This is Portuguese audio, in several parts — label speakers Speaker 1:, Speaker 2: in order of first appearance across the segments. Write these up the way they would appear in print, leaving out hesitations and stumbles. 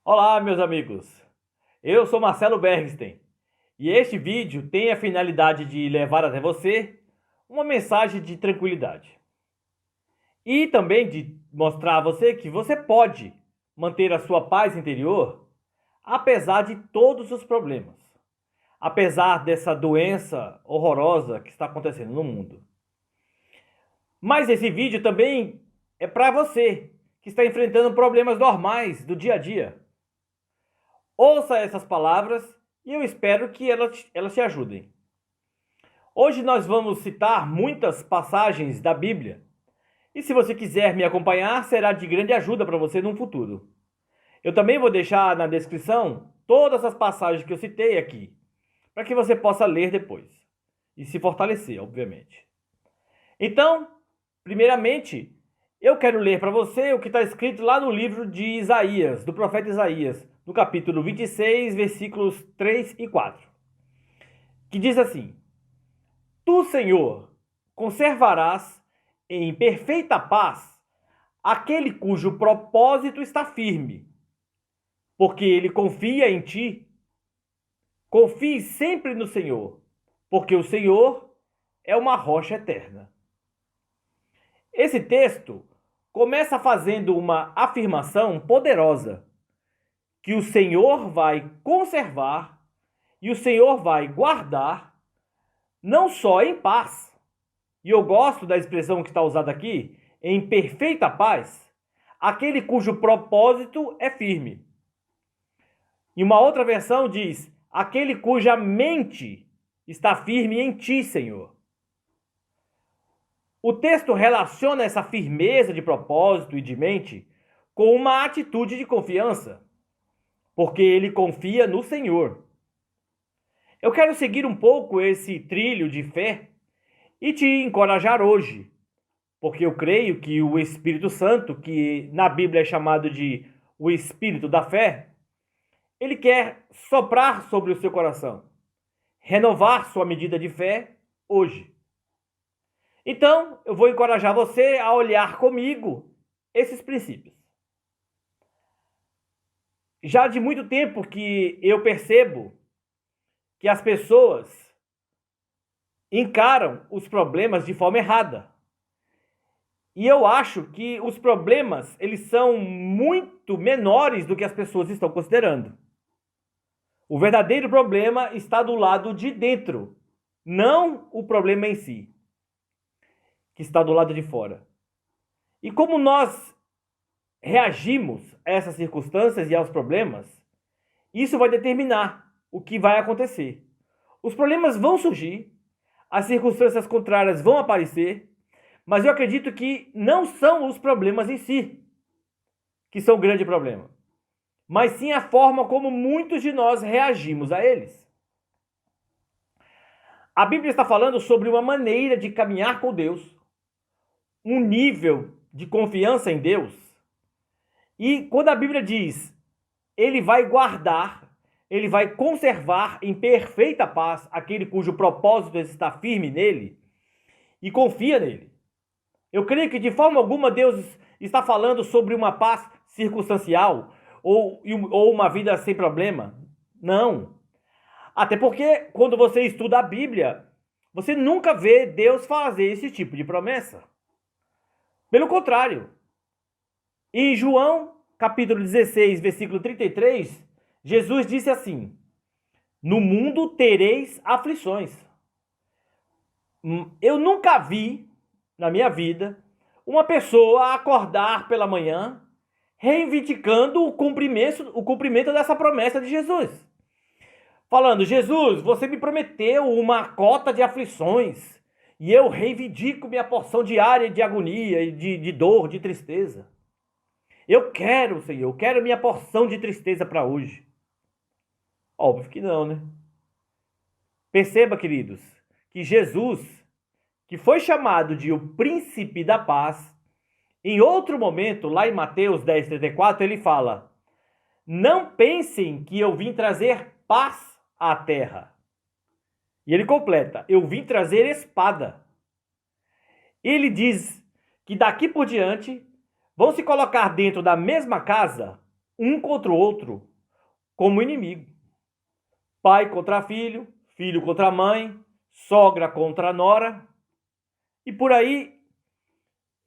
Speaker 1: Olá, meus amigos. Eu sou Marcelo Bergsten e este vídeo tem a finalidade de levar até você uma mensagem de tranquilidade e também de mostrar a você que você pode manter a sua paz interior apesar de todos os problemas, apesar dessa doença horrorosa que está acontecendo no mundo. Mas esse vídeo também é para você que está enfrentando problemas normais do dia a dia. Ouça essas palavras e eu espero que elas te ajudem. Hoje nós vamos citar muitas passagens da Bíblia. E se você quiser me acompanhar, será de grande ajuda para você no futuro. Eu também vou deixar na descrição todas as passagens que eu citei aqui, para que você possa ler depois e se fortalecer, obviamente. Então, primeiramente, eu quero ler para você o que está escrito lá no livro de Isaías, do profeta Isaías, no capítulo 26, versículos 3 e 4, que diz assim: Tu, Senhor, conservarás em perfeita paz aquele cujo propósito está firme, porque ele confia em ti. Confie sempre no Senhor, porque o Senhor é uma rocha eterna. Esse texto começa fazendo uma afirmação poderosa, que o Senhor vai conservar e o Senhor vai guardar, não só em paz, e eu gosto da expressão que está usada aqui, em perfeita paz, aquele cujo propósito é firme. E uma outra versão diz, aquele cuja mente está firme em ti, Senhor. O texto relaciona essa firmeza de propósito e de mente com uma atitude de confiança, porque ele confia no Senhor. Eu quero seguir um pouco esse trilho de fé e te encorajar hoje, porque eu creio que o Espírito Santo, que na Bíblia é chamado de o Espírito da fé, ele quer soprar sobre o seu coração, renovar sua medida de fé hoje. Então, eu vou encorajar você a olhar comigo esses princípios. Já de muito tempo que eu percebo que as pessoas encaram os problemas de forma errada. E eu acho que os problemas, eles são muito menores do que as pessoas estão considerando. O verdadeiro problema está do lado de dentro, não o problema em si, que está do lado de fora. E como nós reagimos a essas circunstâncias e aos problemas, isso vai determinar o que vai acontecer. Os problemas vão surgir, as circunstâncias contrárias vão aparecer, mas eu acredito que não são os problemas em si que são o grande problema, mas sim a forma como muitos de nós reagimos a eles. A Bíblia está falando sobre uma maneira de caminhar com Deus, um nível de confiança em Deus. E quando a Bíblia diz, ele vai guardar, ele vai conservar em perfeita paz aquele cujo propósito está firme nele e confia nele. Eu creio que de forma alguma Deus está falando sobre uma paz circunstancial ou uma vida sem problema. Não. Até porque quando você estuda a Bíblia, você nunca vê Deus fazer esse tipo de promessa. Pelo contrário, em João, capítulo 16, versículo 33, Jesus disse assim: no mundo tereis aflições. Eu nunca vi, na minha vida, uma pessoa acordar pela manhã reivindicando o cumprimento dessa promessa de Jesus. Falando, Jesus, você me prometeu uma cota de aflições e eu reivindico minha porção diária de agonia, de dor, de tristeza. Eu quero, Senhor, eu quero minha porção de tristeza para hoje. Óbvio que não, né? Perceba, queridos, que Jesus, que foi chamado de o príncipe da paz, em outro momento, lá em Mateus 10:34, ele fala: não pensem que eu vim trazer paz à terra. E ele completa: eu vim trazer espada. Ele diz que daqui por diante vão se colocar dentro da mesma casa um contra o outro como inimigo. Pai contra filho, filho contra mãe, sogra contra nora. E por aí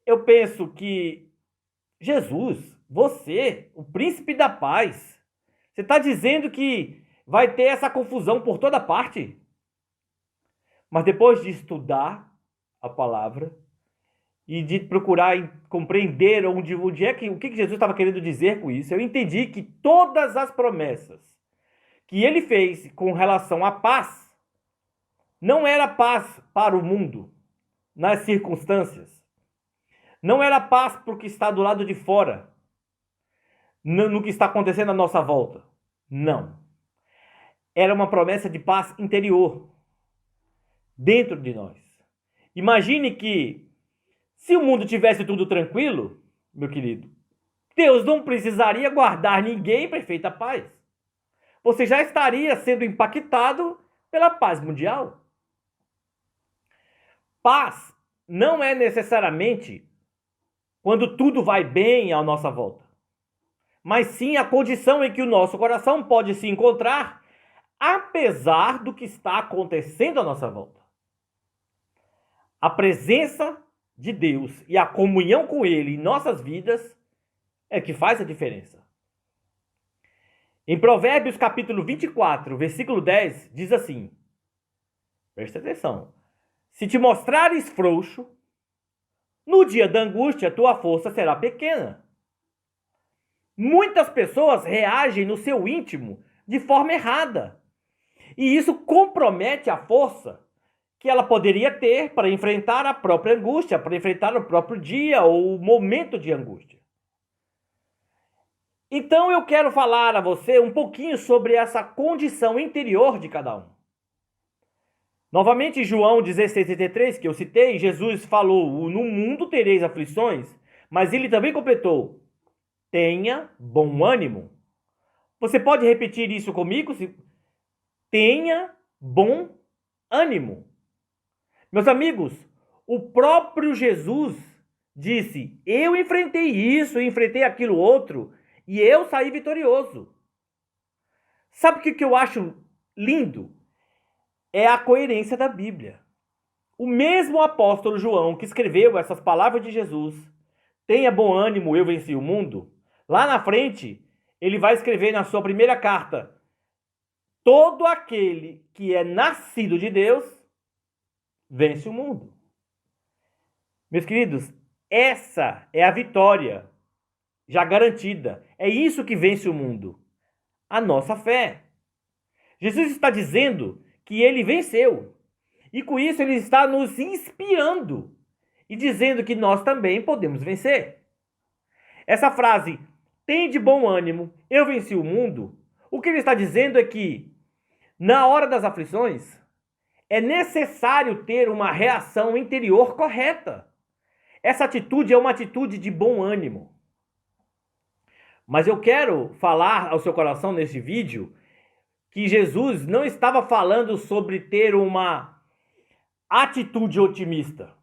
Speaker 1: eu penso que Jesus, você, o príncipe da paz, você está dizendo que vai ter essa confusão por toda parte? Mas depois de estudar a palavra e de procurar compreender o que Jesus estava querendo dizer com isso, eu entendi que todas as promessas que ele fez com relação à paz não era paz para o mundo, nas circunstâncias. Não era paz para o que está do lado de fora, no que está acontecendo à nossa volta. Não. Era uma promessa de paz interior, dentro de nós. Imagine que, se o mundo tivesse tudo tranquilo, meu querido, Deus não precisaria guardar ninguém em perfeita paz. Você já estaria sendo impactado pela paz mundial. Paz não é necessariamente quando tudo vai bem à nossa volta, mas sim a condição em que o nosso coração pode se encontrar apesar do que está acontecendo à nossa volta. A presença de Deus e a comunhão com Ele em nossas vidas é que faz a diferença. Em Provérbios capítulo 24, versículo 10, diz assim, presta atenção, se te mostrares frouxo, no dia da angústia tua força será pequena. Muitas pessoas reagem no seu íntimo de forma errada, e isso compromete a força que ela poderia ter para enfrentar a própria angústia, para enfrentar o próprio dia ou o momento de angústia. Então eu quero falar a você um pouquinho sobre essa condição interior de cada um. Novamente, João 16,33, que eu citei, Jesus falou, no mundo tereis aflições, mas ele também completou, tenha bom ânimo. Você pode repetir isso comigo? Tenha bom ânimo. Meus amigos, o próprio Jesus disse, eu enfrentei isso, eu enfrentei aquilo outro, e eu saí vitorioso. Sabe o que eu acho lindo? É a coerência da Bíblia. O mesmo apóstolo João que escreveu essas palavras de Jesus, tenha bom ânimo, eu venci o mundo, lá na frente, ele vai escrever na sua primeira carta, todo aquele que é nascido de Deus, vence o mundo. Meus queridos, essa é a vitória já garantida. É isso que vence o mundo. A nossa fé. Jesus está dizendo que ele venceu. E com isso ele está nos inspirando e dizendo que nós também podemos vencer. Essa frase, tem de bom ânimo, eu venci o mundo, o que ele está dizendo é que, na hora das aflições, é necessário ter uma reação interior correta. Essa atitude é uma atitude de bom ânimo. Mas eu quero falar ao seu coração neste vídeo que Jesus não estava falando sobre ter uma atitude otimista.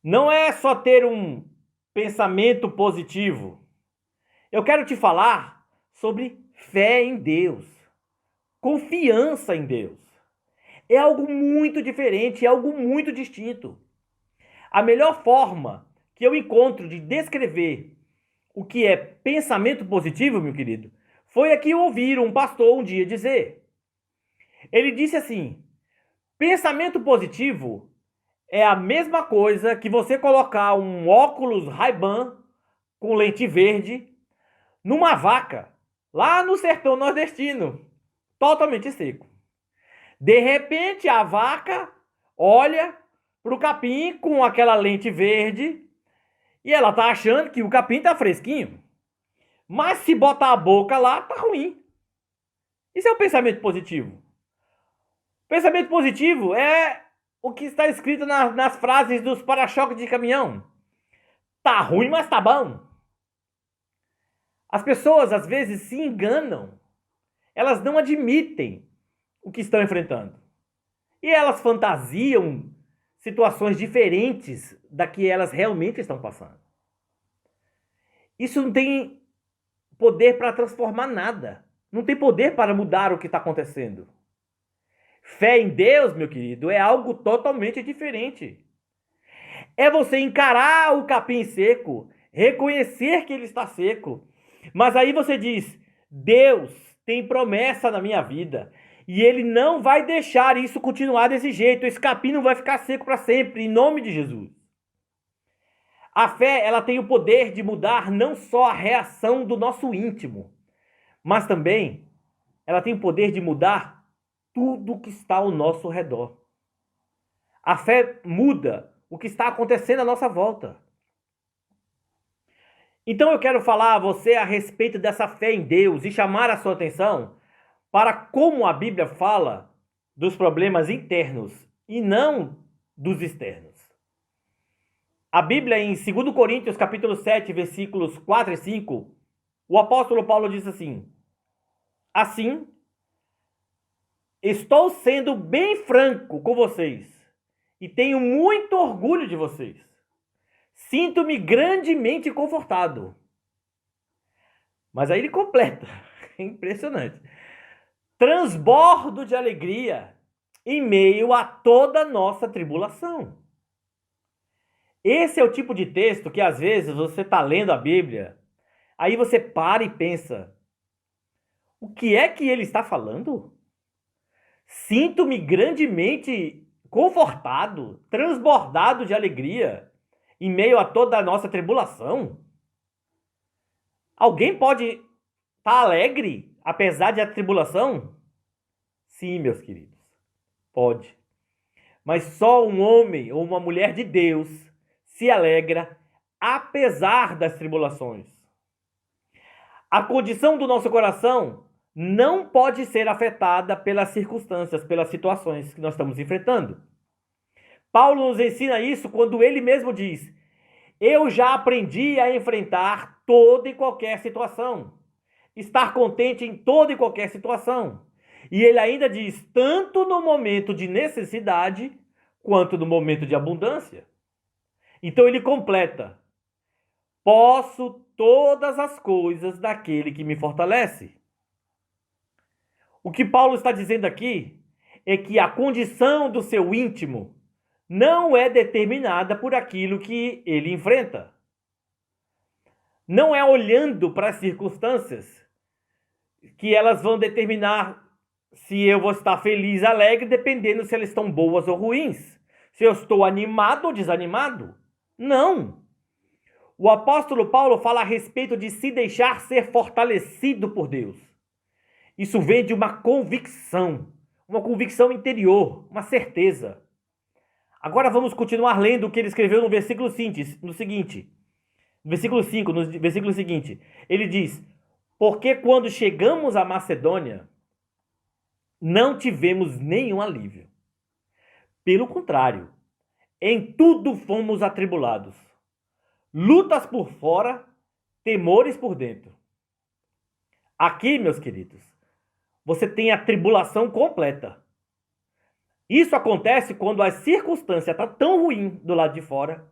Speaker 1: Não é só ter um pensamento positivo. Eu quero te falar sobre fé em Deus, confiança em Deus. É algo muito diferente, é algo muito distinto. A melhor forma que eu encontro de descrever o que é pensamento positivo, meu querido, foi aqui ouvir um pastor um dia dizer. Ele disse assim, pensamento positivo é a mesma coisa que você colocar um óculos Ray-Ban com lente verde numa vaca, lá no sertão nordestino, totalmente seco. De repente a vaca olha para o capim com aquela lente verde e ela tá achando que o capim tá fresquinho. Mas se botar a boca lá, tá ruim. Isso é o pensamento positivo. Pensamento positivo é o que está escrito nas frases dos para-choques de caminhão. Tá ruim, mas tá bom. As pessoas às vezes se enganam. Elas não admitem o que estão enfrentando. E elas fantasiam situações diferentes da que elas realmente estão passando. Isso não tem poder para transformar nada. Não tem poder para mudar o que está acontecendo. Fé em Deus, meu querido, é algo totalmente diferente. É você encarar o capim seco, reconhecer que ele está seco. Mas aí você diz: Deus tem promessa na minha vida. E ele não vai deixar isso continuar desse jeito. Esse capim não vai ficar seco para sempre, em nome de Jesus. A fé, ela tem o poder de mudar não só a reação do nosso íntimo, mas também ela tem o poder de mudar tudo que está ao nosso redor. A fé muda o que está acontecendo à nossa volta. Então eu quero falar a você a respeito dessa fé em Deus e chamar a sua atenção para como a Bíblia fala dos problemas internos e não dos externos. A Bíblia, em 2 Coríntios, capítulo 7, versículos 4 e 5, o apóstolo Paulo diz assim: assim, estou sendo bem franco com vocês e tenho muito orgulho de vocês. Sinto-me grandemente confortado. Mas aí ele completa. É impressionante. Transbordo de alegria em meio a toda nossa tribulação. Esse é o tipo de texto que às vezes você está lendo a Bíblia, aí você para e pensa: o que é que ele está falando? Sinto-me grandemente confortado, transbordado de alegria em meio a toda a nossa tribulação. Alguém pode estar alegre apesar da tribulação? Sim, meus queridos, pode. Mas só um homem ou uma mulher de Deus se alegra apesar das tribulações. A condição do nosso coração não pode ser afetada pelas circunstâncias, pelas situações que nós estamos enfrentando. Paulo nos ensina isso quando ele mesmo diz: eu já aprendi a enfrentar toda e qualquer situação, estar contente em toda e qualquer situação. E ele ainda diz: tanto no momento de necessidade, quanto no momento de abundância. Então ele completa: posso todas as coisas daquele que me fortalece. O que Paulo está dizendo aqui é que a condição do seu íntimo não é determinada por aquilo que ele enfrenta. Não é olhando para as circunstâncias que elas vão determinar se eu vou estar feliz, alegre, dependendo se elas estão boas ou ruins. Se eu estou animado ou desanimado. Não. O apóstolo Paulo fala a respeito de se deixar ser fortalecido por Deus. Isso vem de uma convicção interior, uma certeza. Agora vamos continuar lendo o que ele escreveu no versículo seguinte. No versículo 5, no versículo seguinte. Ele diz: porque quando chegamos à Macedônia, não tivemos nenhum alívio. Pelo contrário, em tudo fomos atribulados. Lutas por fora, temores por dentro. Aqui, meus queridos, você tem a tribulação completa. Isso acontece quando a circunstância está tão ruim do lado de fora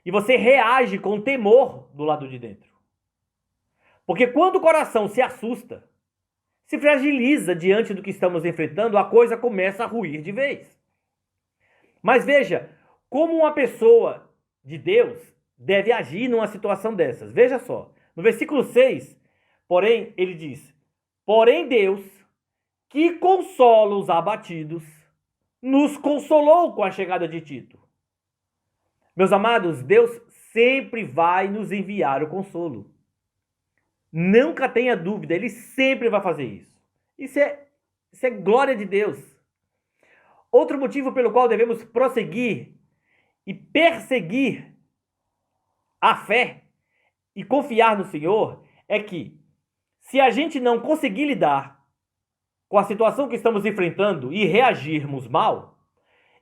Speaker 1: e você reage com temor do lado de dentro. Porque quando o coração se assusta, se fragiliza diante do que estamos enfrentando, a coisa começa a ruir de vez. Mas veja, como uma pessoa de Deus deve agir numa situação dessas. Veja só, no versículo 6, porém, ele diz: porém Deus, que consola os abatidos, nos consolou com a chegada de Tito. Meus amados, Deus sempre vai nos enviar o consolo. Nunca tenha dúvida, Ele sempre vai fazer isso. Isso é glória de Deus. Outro motivo pelo qual devemos prosseguir e perseguir a fé e confiar no Senhor é que, se a gente não conseguir lidar com a situação que estamos enfrentando e reagirmos mal,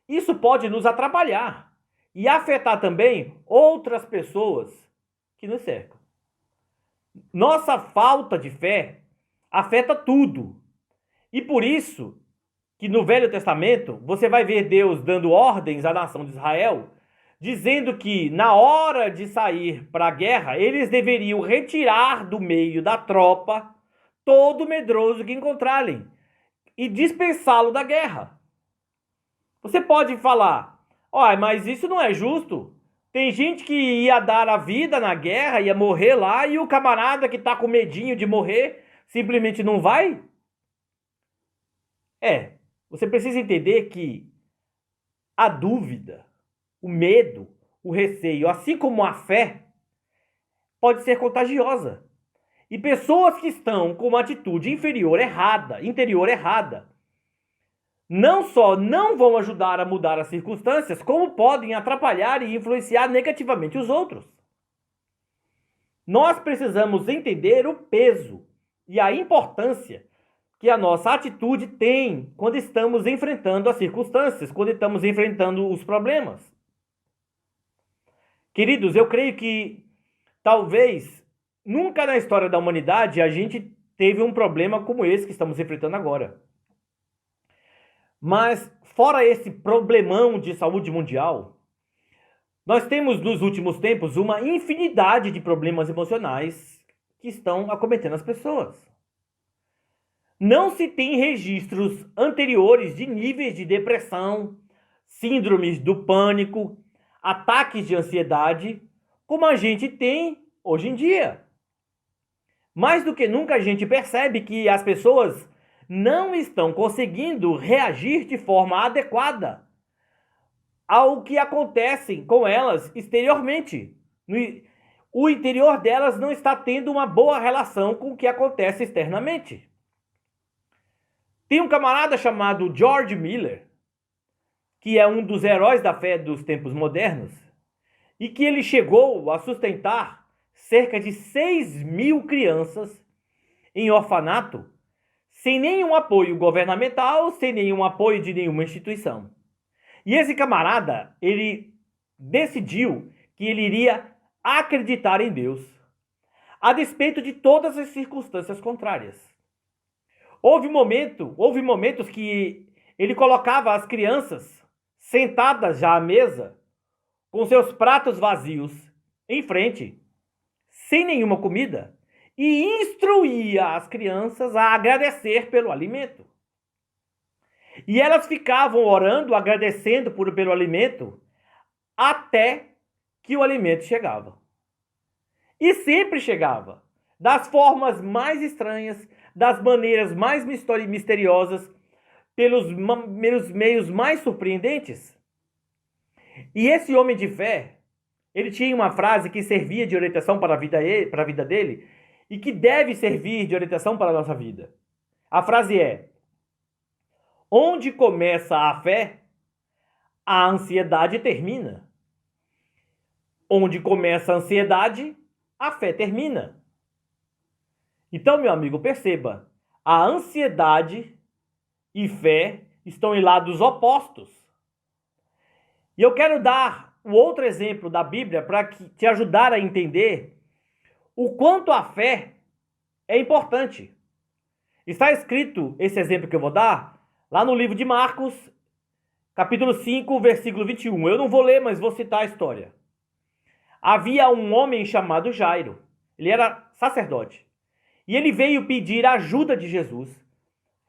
Speaker 1: isso pode nos atrapalhar e afetar também outras pessoas que nos cercam. Nossa falta de fé afeta tudo. E por isso que no Velho Testamento você vai ver Deus dando ordens à nação de Israel dizendo que na hora de sair para a guerra, eles deveriam retirar do meio da tropa todo medroso que encontrarem e dispensá-lo da guerra. Você pode falar, olha, mas isso não é justo. Tem gente que ia dar a vida na guerra, ia morrer lá, e o camarada que está com medinho de morrer simplesmente não vai? Você precisa entender que a dúvida, o medo, o receio, assim como a fé, pode ser contagiosa. E pessoas que estão com uma atitude interior errada, não só não vão ajudar a mudar as circunstâncias, como podem atrapalhar e influenciar negativamente os outros. Nós precisamos entender o peso e a importância que a nossa atitude tem quando estamos enfrentando as circunstâncias, quando estamos enfrentando os problemas. Queridos, eu creio que talvez nunca na história da humanidade a gente teve um problema como esse que estamos enfrentando agora. Mas, fora esse problemão de saúde mundial, nós temos nos últimos tempos uma infinidade de problemas emocionais que estão acometendo as pessoas. Não se tem registros anteriores de níveis de depressão, síndromes do pânico, ataques de ansiedade, como a gente tem hoje em dia. Mais do que nunca a gente percebe que as pessoas não estão conseguindo reagir de forma adequada ao que acontece com elas exteriormente. O interior delas não está tendo uma boa relação com o que acontece externamente. Tem um camarada chamado George Miller, que é um dos heróis da fé dos tempos modernos, e que ele chegou a sustentar cerca de 6.000 crianças em orfanato, sem nenhum apoio governamental, sem nenhum apoio de nenhuma instituição. E esse camarada, ele decidiu que ele iria acreditar em Deus, a despeito de todas as circunstâncias contrárias. Houve momentos que ele colocava as crianças sentadas já à mesa, com seus pratos vazios em frente, sem nenhuma comida, e instruía as crianças a agradecer pelo alimento. E elas ficavam orando, agradecendo pelo alimento, até que o alimento chegava. E sempre chegava, das formas mais estranhas, das maneiras mais misteriosas, pelos meios mais surpreendentes. E esse homem de fé, ele tinha uma frase que servia de orientação para a vida dele, e que deve servir de orientação para a nossa vida. A frase é: onde começa a fé, a ansiedade termina. Onde começa a ansiedade, a fé termina. Então, meu amigo, perceba, a ansiedade e fé estão em lados opostos. E eu quero dar um outro exemplo da Bíblia para te ajudar a entender o quanto a fé é importante. Está escrito esse exemplo que eu vou dar lá no livro de Marcos, capítulo 5, versículo 21. Eu não vou ler, mas vou citar a história. Havia um homem chamado Jairo. Ele era sacerdote. E ele veio pedir a ajuda de Jesus,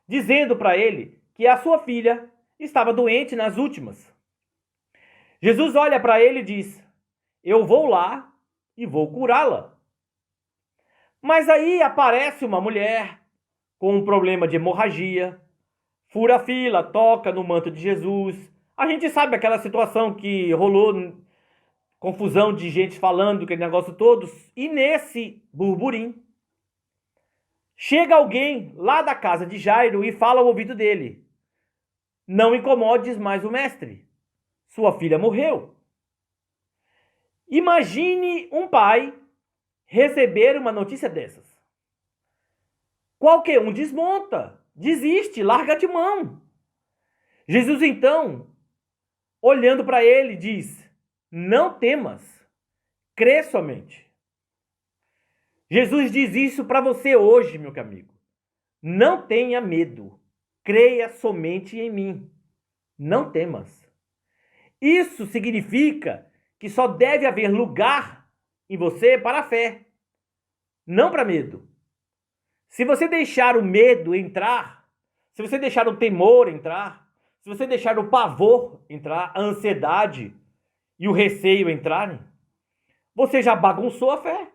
Speaker 1: dizendo para ele que a sua filha estava doente nas últimas. Jesus olha para ele e diz: eu vou lá e vou curá-la. Mas aí aparece uma mulher com um problema de hemorragia, fura a fila, toca no manto de Jesus. A gente sabe aquela situação que rolou, confusão de gente falando aquele negócio todo. E nesse burburinho, chega alguém lá da casa de Jairo e fala ao ouvido dele: não incomodes mais o mestre, sua filha morreu. Imagine um pai receber uma notícia dessas. Qualquer um desmonta, desiste, larga de mão. Jesus então, olhando para ele, diz: não temas, crê somente. Jesus diz isso para você hoje, meu amigo. Não tenha medo, creia somente em mim. Não temas. Isso significa que só deve haver lugar em você para a fé, não para medo. Se você deixar o medo entrar, se você deixar o temor entrar, se você deixar o pavor entrar, a ansiedade e o receio entrarem, você já bagunçou a fé.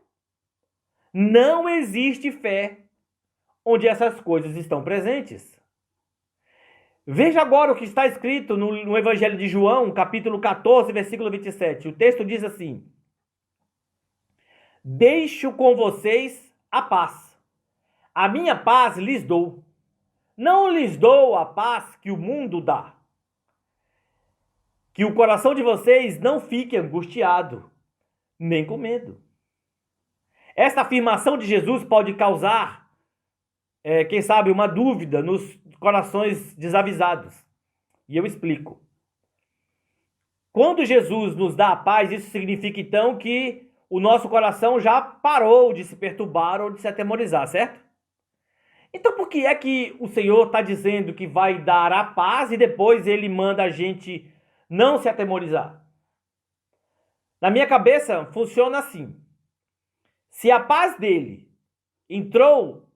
Speaker 1: Não existe fé onde essas coisas estão presentes. Veja agora o que está escrito no Evangelho de João, capítulo 14, versículo 27. O texto diz assim: deixo com vocês a paz. A minha paz lhes dou. Não lhes dou a paz que o mundo dá. Que o coração de vocês não fique angustiado, nem com medo. Esta afirmação de Jesus pode causar, quem sabe, uma dúvida nos corações desavisados. E eu explico. Quando Jesus nos dá a paz, isso significa então que o nosso coração já parou de se perturbar ou de se atemorizar, certo? Então por que é que o Senhor está dizendo que vai dar a paz e depois ele manda a gente não se atemorizar? Na minha cabeça funciona assim. Se a paz dele entrou,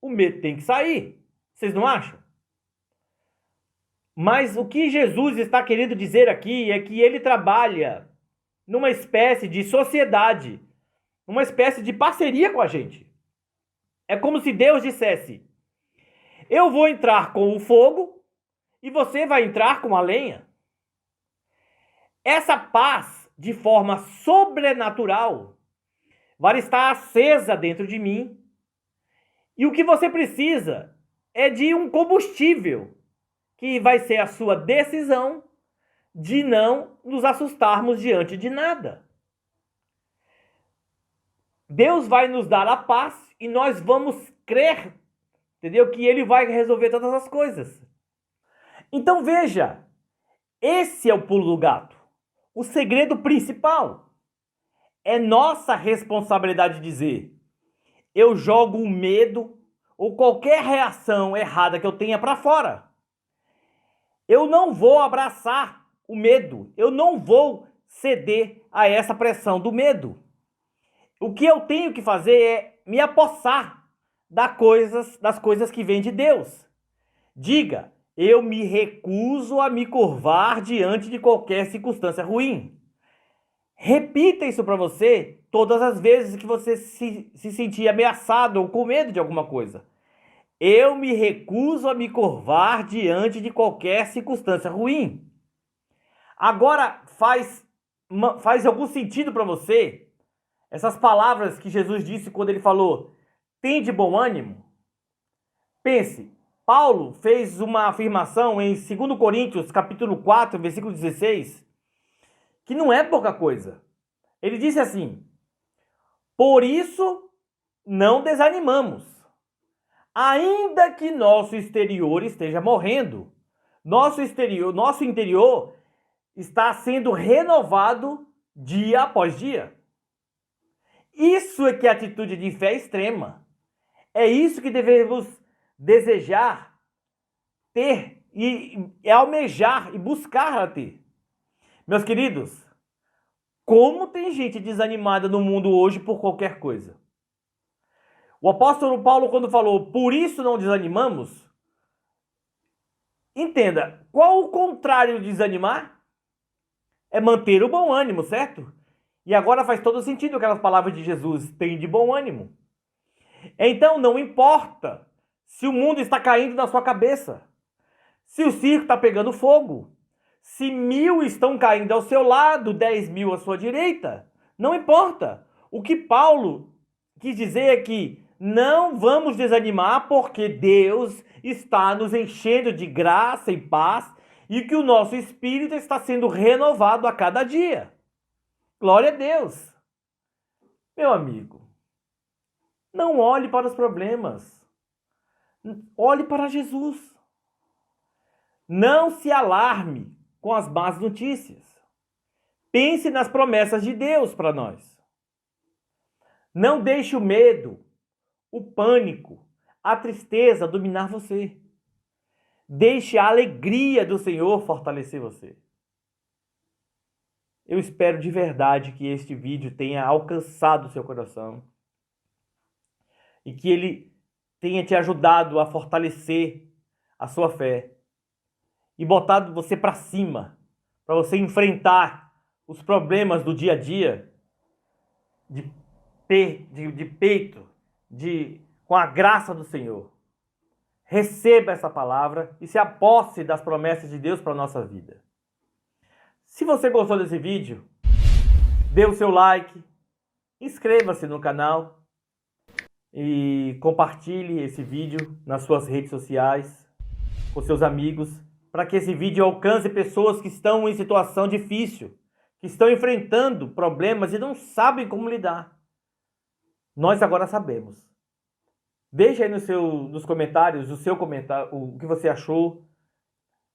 Speaker 1: o medo tem que sair. Vocês não acham? Mas o que Jesus está querendo dizer aqui é que ele trabalha numa espécie de sociedade, uma espécie de parceria com a gente. É como se Deus dissesse: eu vou entrar com o fogo e você vai entrar com a lenha. Essa paz, de forma sobrenatural, vai estar acesa dentro de mim. E o que você precisa é de um combustível, que vai ser a sua decisão de não nos assustarmos diante de nada. Deus vai nos dar a paz e nós vamos crer, entendeu? Que ele vai resolver todas as coisas. Então veja, esse é o pulo do gato. O segredo principal é nossa responsabilidade de dizer: eu jogo o medo ou qualquer reação errada que eu tenha para fora. Eu não vou abraçar o medo, eu não vou ceder a essa pressão do medo. O que eu tenho que fazer é me apossar das coisas que vêm de Deus. Diga: eu me recuso a me curvar diante de qualquer circunstância ruim. Repita isso para você todas as vezes que você se sentir ameaçado ou com medo de alguma coisa. Eu me recuso a me curvar diante de qualquer circunstância ruim. Agora faz algum sentido para você essas palavras que Jesus disse quando ele falou: tem de bom ânimo? Pense, Paulo fez uma afirmação em 2 Coríntios, capítulo 4, versículo 16, que não é pouca coisa. Ele disse assim: por isso não desanimamos. Ainda que nosso exterior esteja morrendo, nosso interior está sendo renovado dia após dia. Isso é que é atitude de fé extrema. É isso que devemos desejar, ter e almejar e buscar a ter. Meus queridos, como tem gente desanimada no mundo hoje por qualquer coisa? O apóstolo Paulo, quando falou, por isso não desanimamos, entenda, qual o contrário de desanimar? É manter o bom ânimo, certo? E agora faz todo sentido aquelas palavras de Jesus, tem de bom ânimo. Então não importa se o mundo está caindo na sua cabeça, se o circo está pegando fogo, se 1000 estão caindo ao seu lado, 10.000 à sua direita, não importa. O que Paulo quis dizer é que não vamos desanimar porque Deus está nos enchendo de graça e paz e que o nosso espírito está sendo renovado a cada dia. Glória a Deus. Meu amigo, não olhe para os problemas. Olhe para Jesus. Não se alarme com as más notícias. Pense nas promessas de Deus para nós. Não deixe o medo, o pânico, a tristeza dominar você. Deixe a alegria do Senhor fortalecer você. Eu espero de verdade que este vídeo tenha alcançado o seu coração e que ele tenha te ajudado a fortalecer a sua fé e botado você para cima, para você enfrentar os problemas do dia a dia de peito, com a graça do Senhor. Receba essa palavra e se aposse das promessas de Deus para a nossa vida. Se você gostou desse vídeo, dê o seu like, inscreva-se no canal e compartilhe esse vídeo nas suas redes sociais, com seus amigos, para que esse vídeo alcance pessoas que estão em situação difícil, que estão enfrentando problemas e não sabem como lidar. Nós agora sabemos. Deixe aí nos comentários o que você achou,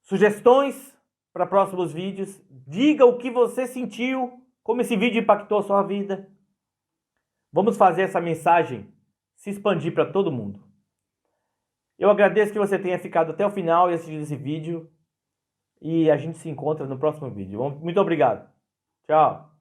Speaker 1: sugestões para próximos vídeos, diga o que você sentiu, como esse vídeo impactou a sua vida. Vamos fazer essa mensagem se expandir para todo mundo. Eu agradeço que você tenha ficado até o final e assistido esse vídeo. E a gente se encontra no próximo vídeo. Muito obrigado. Tchau.